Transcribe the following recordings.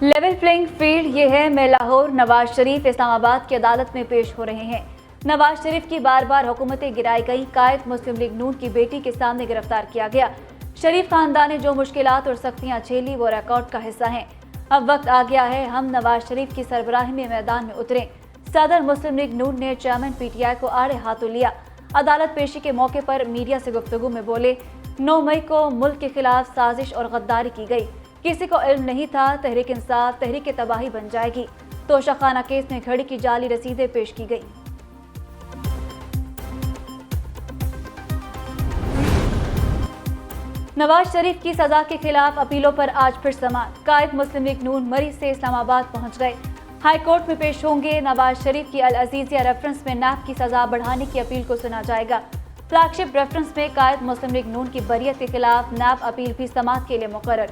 Level playing field یہ ہے میں لاہور نواز شریف اسلام آباد کی عدالت میں پیش ہو رہے ہیں۔ نواز شریف کی بار بار حکومتیں گرائی گئیں، قائد مسلم لیگ نون کی بیٹی کے سامنے گرفتار کیا گیا۔ شریف خاندان نے جو مشکلات اور سختیاں جھیلی وہ ریکارڈ کا حصہ ہیں۔ اب وقت آ گیا ہے ہم نواز شریف کی سربراہی میں میدان میں اتریں۔ صدر مسلم لیگ نون نے چیئرمین پی ٹی آئی کو آڑے ہاتھوں لیا۔ عدالت پیشی کے موقع پر میڈیا سے گفتگو میں بولے، 9 مئی کو ملک کے خلاف سازش اور غداری کی گئی، کسی کو علم نہیں تھا، تحریک انصاف تحریک تباہی بن جائے گی۔ توشہ خانہ کیس میں گھڑی کی جعلی رسیدیں پیش کی گئی۔ نواز شریف کی سزا کے خلاف اپیلوں پر آج پھر سماعت۔ قائد مسلم لیگ نون مری سے اسلام آباد پہنچ گئے۔ ہائی کورٹ میں پیش ہوں گے۔ نواز شریف کی العزیزیہ ریفرنس میں نیب کی سزا بڑھانے کی اپیل کو سنا جائے گا۔ فلیگ شپ ریفرنس میں قائد مسلم لیگ نون کی بریت کے خلاف نیب اپیل بھی سماعت کے لیے مقرر۔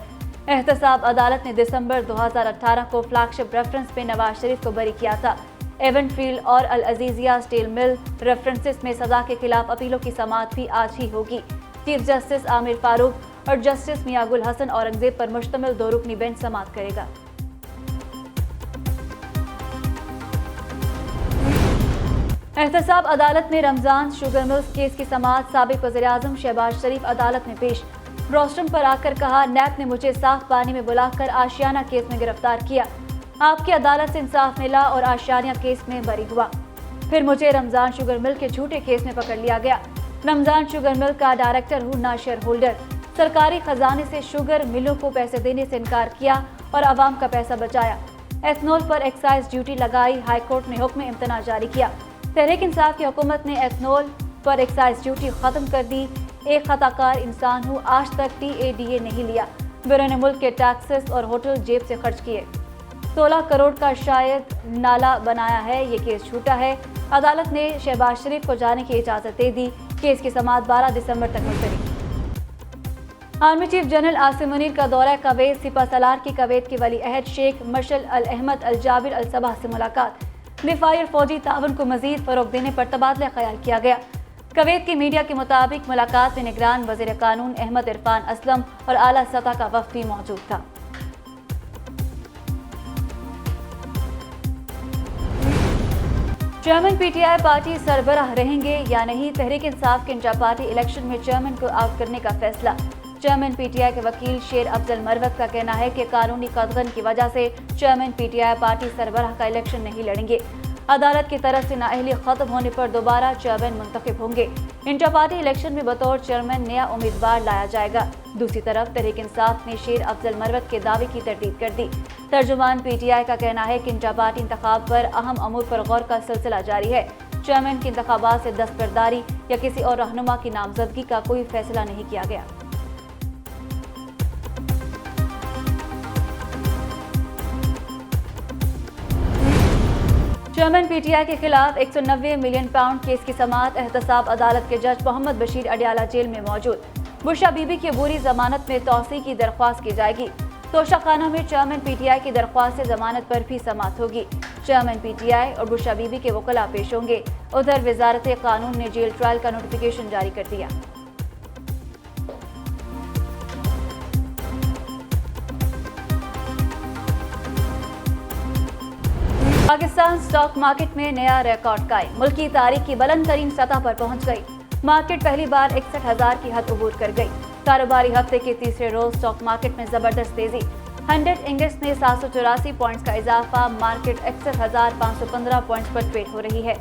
احتساب عدالت نے دسمبر 2018 کو فلیگ شپ ریفرنس میں نواز شریف کو بری کیا تھا۔ ایون فیلڈ اور العزیزیہ اسٹیل مل ریفرنسز میں سزا کے خلاف اپیلوں کی سماعت بھی آج ہی ہوگی۔ چیف جسٹس عامر فاروق اور جسٹس میاں گل حسن اورنگزیب پر مشتمل 2 رکنی بینچ سماعت کرے گا۔ احتساب عدالت میں رمضان شوگر ملز کیس کی سماعت۔ سابق وزیر اعظم شہباز شریف عدالت میں پیش۔ روسٹرم پر آ کر کہا، نیب نے مجھے صاف پانی میں بلا کر آشیانہ کیس میں گرفتار کیا۔ آپ کی عدالت سے انصاف ملا اور آشیانہ کیس میں بری ہوا۔ پھر مجھے رمضان شوگر مل کے جھوٹے کیس میں پکڑ لیا گیا۔ رمضان شوگر مل کا ڈائریکٹر ہوں نہ شیئر ہولڈر۔ سرکاری خزانے سے شوگر ملوں کو پیسے دینے سے انکار کیا اور عوام کا پیسہ بچایا۔ ایتھنول پر ایکسائز ڈیوٹی لگائی، ہائی کورٹ نے حکم امتناع جاری کیا۔ تحریک انصاف کی حکومت نے ایتھنول پر ایکسائز ڈیوٹی ختم کر دی۔ ایک خطا کار انسان ہوں، آج تک ٹی اے ڈی اے نہیں لیا۔ بیرون ملک کے ٹیکسز اور ہوٹل جیب سے خرچ کیے۔ 16 کروڑ کا شاید نالا بنایا ہے، یہ کیس جھوٹا ہے۔ عدالت نے شہباز شریف کو جانے کی اجازت دے دی۔ کیس کی سماعت 12 دسمبر تک ملتوی۔ Army chief general Asim Munir کا دورہ کویت۔ سپہ سالار کی کویت کے ولی عہد شیخ مشعل الاحمد الجابر الصباح سے ملاقات۔ دفاعی اور فوجی تعاون کو مزید فروغ دینے پر تبادلہ خیال کیا گیا۔ کویت کی میڈیا کے مطابق ملاقات میں نگران وزیر قانون احمد عرفان اسلم اور اعلیٰ سطح کا وفد بھی موجود تھا۔ Chairman P T I party سربراہ رہیں گے یا نہیں؟ تحریک انصاف کے انٹرا پارٹی الیکشن میں چیئرمین کو آؤٹ کرنے کا فیصلہ۔ چیئرمین پی ٹی آئی کے وکیل شیر افضل مروت کا کہنا ہے کہ قانونی قدغن کی وجہ سے chairman P T I party سربراہ کا الیکشن نہیں لڑیں گے۔ عدالت کی طرف سے نااہلی ختم ہونے پر دوبارہ چیئرمین منتخب ہوں گے۔ انٹرا پارٹی الیکشن میں بطور چیئرمین نیا امیدوار لایا جائے گا۔ دوسری طرف تحریک انصاف نے شیر افضل مروت کے دعوے کی تردید کر دی۔ ترجمان پی ٹی آئی کا کہنا ہے کہ انٹرا پارٹی انتخاب پر اہم امور پر غور کا سلسلہ جاری ہے۔ چیئرمین کے انتخابات سے دستبرداری یا کسی اور رہنما کی نامزدگی کا کوئی فیصلہ نہیں کیا گیا۔ چیئرمین پی ٹی آئی کے خلاف 190 ملین پاؤنڈ کیس کی سماعت۔ احتساب عدالت کے جج محمد بشیر اڈیالہ جیل میں موجود۔ بشرا بی بی کی عبوری ضمانت میں توسیع کی درخواست کی جائے گی۔ توشہ خانہ میں چیئرمین پی ٹی آئی کی درخواست سے ضمانت پر بھی سماعت ہوگی۔ چیئرمین پی ٹی آئی اور بشرا بی بی کے وکلاء پیش ہوں گے۔ ادھر وزارت قانون نے جیل ٹرائل کا نوٹیفیکیشن جاری کر دیا۔ پاکستان سٹاک مارکیٹ میں نیا ریکارڈ قائم۔ ملکی تاریخ کی بلند ترین سطح پر پہنچ گئی۔ مارکیٹ پہلی بار 61,000 کی حد عبور کر گئی۔ کاروباری ہفتے کے تیسرے روز سٹاک مارکیٹ میں زبردست تیزی۔ 100 انڈیکس میں 784 پوائنٹس کا اضافہ۔ مارکیٹ 61,515 پوائنٹس پر ٹریڈ ہو رہی ہے۔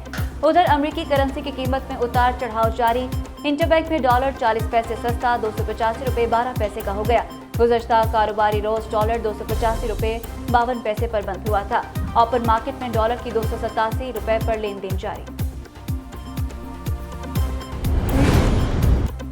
ادھر امریکی کرنسی کی قیمت میں اتار چڑھاؤ جاری۔ انٹر بینک میں ڈالر 40 پیسے سستا 285 روپے 12 پیسے کا ہو گیا۔ گزشتہ کاروباری روز ڈالر 285 روپے 52 پیسے پر بند ہوا تھا۔ اوپن مارکیٹ میں ڈالر کی 287 روپے پر لین دین جاری۔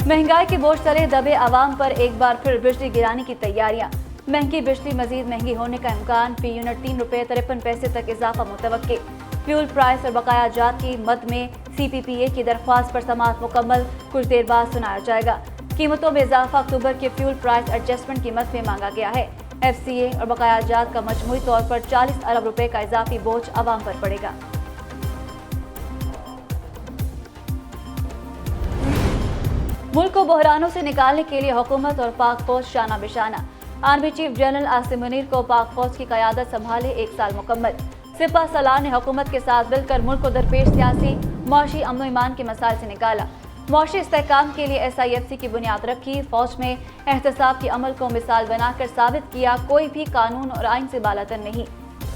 مہنگائی کے بوجھ تلے دبے عوام پر ایک بار پھر بجلی گرانے کی تیاریاں۔ مہنگی بجلی مزید مہنگی ہونے کا امکان۔ فی یونٹ 3 روپے 53 پیسے تک اضافہ متوقع۔ فیول پرائس اور بقایا جات کی مد میں سی پی پی اے کی درخواست پر سماعت مکمل۔ کچھ دیر بعد سنایا جائے گا۔ قیمتوں میں اضافہ۔ اکتوبر کے فیول پرائس ایڈجسٹمنٹ کی مد میں مانگا گیا ہے۔ ایف سی اے اور بقایا جات کا مجموعی طور پر 40 ارب روپے کا اضافی بوجھ عوام پر پڑے گا۔ ملک کو بحرانوں سے نکالنے کے لیے حکومت اور پاک فوج شانہ بشانہ۔ Army chief general Asim Munir को पाक फौज की क़यादत संभाले 1 साल मुकम्मल। सिपा सलार ने हुकूमत के साथ मिलकर मुल्क को दरपेश सियासी, मौशी अमन ईमान के मसाइल से निकाला। मौशी इस्तेहकाम के लिए SIFC की बुनियाद रखी। फौज में एहतसाब के अमल को मिसाल बनाकर साबित किया कोई भी कानून और आइन से बालातर नहीं।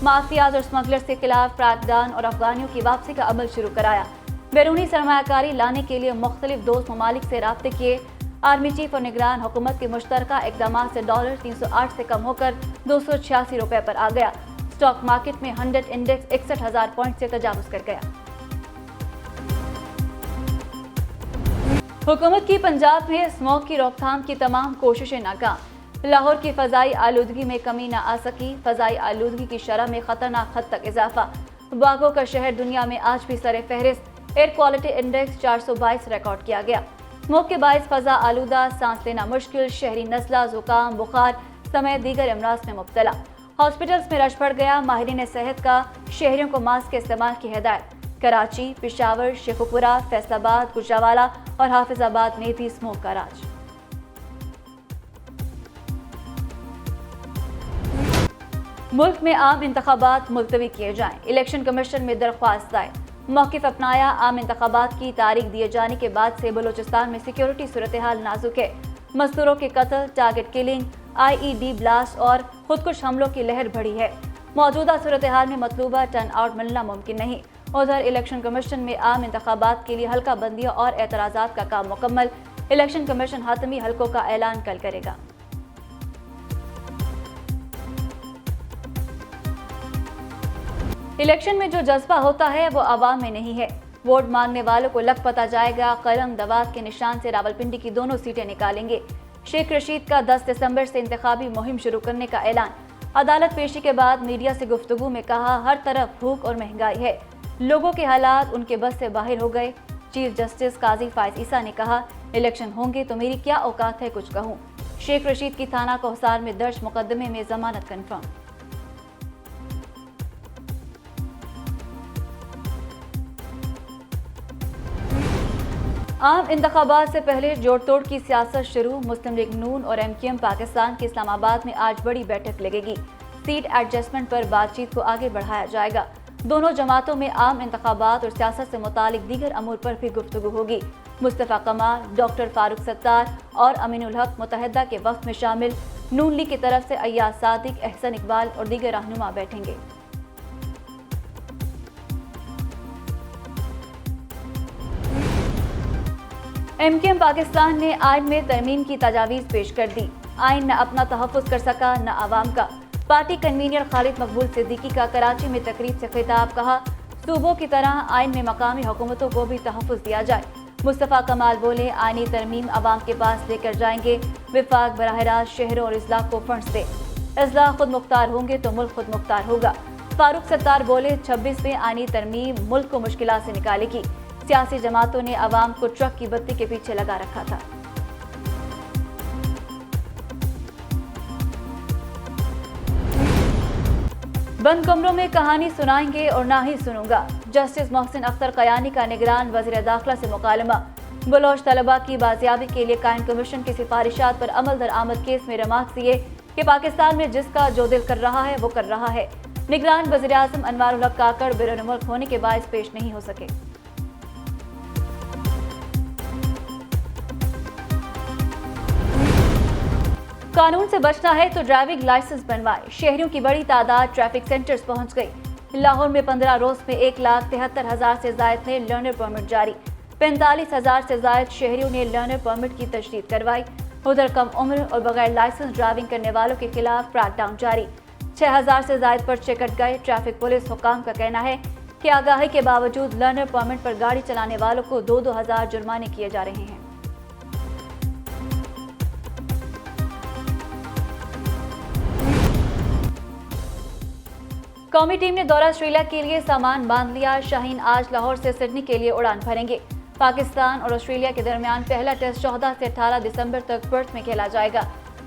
माफियाज और स्मगलर्स के खिलाफ क्रैकडाउन और अफगानियों की वापसी का अमल शुरू कराया। बैरूनी सरमायाकारी लाने के लिए मुख्तलिफ दोस्त ममालिक से राब्ते किए। आर्मी चीफ और निगरान हुकूमत के मुश्तरका इकदाम से डॉलर 308 से कम होकर 286 रुपए पर आ गया। स्टॉक मार्केट में 100 इंडेक्स 61,000 पॉइंट से तजावुज कर गया। हुकूमत की पंजाब में स्मोक की रोकथाम की तमाम कोशिशें नाकाम। लाहौर की फजाई आलूदगी में कमी न आ सकी। फजाई आलूदगी की शरह में खतरनाक हद तक इजाफा। बागों का शहर दुनिया में आज भी सरे फहरिस्त। एयर क्वालिटी इंडेक्स 422 रिकॉर्ड किया गया। स्मोक के बायस फजा आलूदा, सांस लेना मुश्किल, शहरी नज़ला, जुकाम, बुखार समेत दीगर अमराज में मुब्तला। हॉस्पिटल्स में रश बढ़ गया। माहिरीन सेहत का शहरियों को मास्क के इस्तेमाल की हिदायत। कराची, पेशावर, शेखुपुरा, फैसलाबाद, गुजरावाला और हाफिजाबाद में भी स्मोक का राज। मुल्क में आम इंतखाबात मुलतवी किए जाएं। इलेक्शन कमीशन में दरख्वास्त दायर। मौक़िफ़ अपनाया। आम इंतखाबात की तारीख दिए जाने के बाद से बलूचिस्तान में सिक्योरिटी सूरत हाल नाजुक है। मजदूरों के कत्ल, टारगेट किलिंग, IED ब्लास्ट और खुदकुश हमलों की लहर बढ़ी है। मौजूदा सूरत हाल में मतलूबा टर्न आउट मिलना मुमकिन नहीं। उधर इलेक्शन कमीशन में आम इंतखाबात के लिए हल्का बंदियों और एतराज़ात का काम मुकम्मल। इलेक्शन कमीशन हातमी हल्कों का ऐलान कल करेगा। इलेक्शन में जो जज्बा होता है वो आवाम में नहीं है। वोट मांगने वालों को लग पता जाएगा। कलम दवात के निशान से रावलपिंडी की दोनों सीटें निकालेंगे। शेख रशीद का 10 दिसंबर से इंतखाबी मुहिम शुरू करने का ऐलान। अदालत पेशी के बाद मीडिया से गुफ्तगू में कहा, हर तरफ भूख और महंगाई है। लोगों के हालात उनके बस से बाहर हो गए। चीफ जस्टिस काजी फायज ईसा ने कहा, इलेक्शन होंगे तो मेरी क्या औकात है कुछ कहूँ। शेख रशीद की थाना कोहसार में दर्ज मुकदमे में जमानत कन्फर्म। आम इंतखाबात से पहले जोड़ तोड़ की सियासत शुरू। मुस्लिम लीग नून और MQM पाकिस्तान के इस्लामाबाद में आज बड़ी बैठक लगेगी। सीट एडजस्टमेंट पर बातचीत को आगे बढ़ाया जाएगा। दोनों जमातों में आम इंतखाबात और सियासत से मुतालिक दीगर अमूर पर भी गुफ्तगू होगी। मुस्तफ़ा कमाल, डॉक्टर फारूक सत्तार और अमीनुल हक मुतहदा के वक्त में शामिल। नून लीग की तरफ से अय्याज सादिक, एहसन इकबाल और दीगर रहनुमा बैठेंगे। MQM पाकिस्तान ने आइन में तरमीम की तजावीज़ पेश कर दी। आइन न अपना तहफ़्फ़ुज़ कर सका न आवाम का। पार्टी कन्वीनर खालिद मकबूल सिद्दीकी का कराची में तकरीब से खिताब। कहा, सूबों की तरह आइन में मकामी हुकूमतों को भी तहफ़्फ़ुज़ दिया जाए। मुस्तफ़ा कमाल बोले, आइनी तरमीम आवाम के पास लेकर जाएंगे। विफाक बराह रास्त शहरों और अजला को फंड्स दे। अजला खुद मुख्तार होंगे तो मुल्क खुद मुख्तार होगा। फारूक सत्तार बोले, 26वें आइनी तरमीम मुल्क को मुश्किलात से निकालेगी। सियासी जमातों ने आवाम को ट्रक की बत्ती के पीछे लगा रखा था। बंद कमरों में कहानी सुनाएंगे और ना ही सुनूंगा। जस्टिस मोहसिन अख्तर कयानी का निगरान वज़ीर दाखिला से मुकालमा। बलोच तलबा की बाजियाबी के लिए कायम कमीशन की सिफारिशात पर अमल दरामद केस में रमाक दिए कि पाकिस्तान में जिसका जो दिल कर रहा है वो कर रहा है। निगरान वज़ीर आज़म अनवारुल हक काकड़ बैरून मुल्क होने के बायस पेश नहीं हो सके। कानून से बचना है तो ड्राइविंग लाइसेंस बनवाएं। शहरियों की बड़ी तादाद ट्रैफिक सेंटर्स पहुंच गई। लाहौर में 15 रोज में 1,73,000 से जायद ने लर्नर परमिट जारी। 45,000 से जायद शहरियों ने लर्नर परमिट की तजदीद करवाई। उधर कम उम्र और बगैर लाइसेंस ड्राइविंग करने वालों के खिलाफ क्रैकडाउन जारी। 6,000 से जायद पर्चे कट गए। ट्रैफिक पुलिस हुक्काम का कहना है कि आगाही के बावजूद लर्नर परमिट पर गाड़ी चलाने वालों को 2-2 हज़ार जुर्माने किए जा रहे हैं। कौमी टीम ने दौरा ऑस्ट्रेलिया के लिए सामान बांध लिया। शाहीन आज लाहौर से सिडनी के लिए उड़ान भरेंगे। पाकिस्तान और ऑस्ट्रेलिया के दरमियान पहला टेस्ट 14 से 18 दिसंबर तक पर्थ में खेला जाएगा।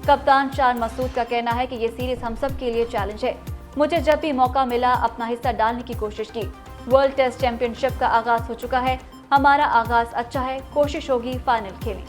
कप्तान शान मसूद का कहना है कि ये सीरीज हम सब के लिए चैलेंज है। मुझे जब भी मौका मिला अपना हिस्सा डालने की कोशिश की। वर्ल्ड टेस्ट चैंपियनशिप का आगाज हो चुका है। हमारा आगाज अच्छा है, कोशिश होगी फाइनल खेलें।